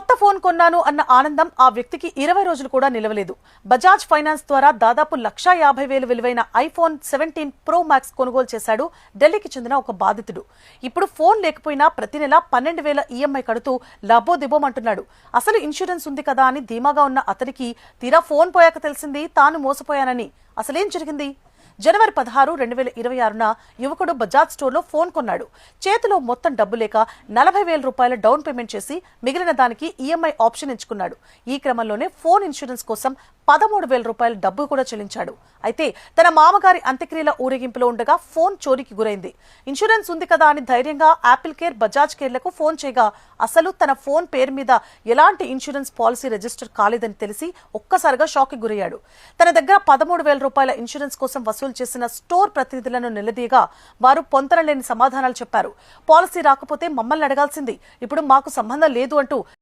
కొత్త ఫోన్ కొన్నాను అన్న ఆనందం ఆ వ్యక్తికి 20 రోజులు కూడా నిలవలేదు. బజాజ్ ఫైనాన్స్ ద్వారా దాదాపు 1,50,000 విలువైన ఐఫోన్ 17 ప్రో మ్యాక్స్ కొనుగోలు చేశాడు ఢిల్లీకి చెందిన ఒక బాధితుడు. ఇప్పుడు ఫోన్ లేకపోయినా ప్రతి నెల 12,000 ఈఎంఐ కడుతూ లబోదిబోమంటున్నాడు. అసలు ఇన్సూరెన్స్ ఉంది కదా అని ధీమాగా ఉన్న అతనికి తీరా ఫోన్ పోయాక తెలిసింది తాను మోసపోయానని. అసలేం జరిగింది? జనవరి 16, 2026న యువకుడు బజాజ్ స్టోర్లో ఫోన్ కొన్నాడు. చేతిలో మొత్తం డబ్బు లేక 40,000 రూపాయల డౌన్ పేమెంట్ చేసి మిగిలిన దానికి ఈఎంఐ ఆప్షన్ ఎంచుకున్నాడు. ఈ క్రమంలోనే ఫోన్ ఇన్సూరెన్స్ కోసం 13,000 రూపాయల డబ్బు కూడా చెల్లించాడు. అయితే తన మామగారి అంత్యక్రియల ఊరేగింపులో ఉండగా ఫోన్ చోరీకి గురైంది. ఇన్సూరెన్స్ ఉంది కదా అని ధైర్యంగా యాపిల్ కేర్, బజాజ్ కేర్లకు ఫోన్ చేయగా అసలు తన ఫోన్ పేరు మీద ఎలాంటి ఇన్సూరెన్స్ పాలసీ రిజిస్టర్ కాలేదని తెలిసి ఒక్కసారిగా షాక్ కి గురయ్యాడు. తన దగ్గర 13,000 రూపాయల ఇన్సూరెన్స్ కోసం వసూలు చేసిన స్టోర్ ప్రతినిధులను నిలదీయగా వారు పొంతనలేని సమాధానాలు చెప్పారు. పాలసీ రాకపోతే మమ్మల్ని అడగాల్సింది, ఇప్పుడు మాకు సంబంధం లేదు అంటూ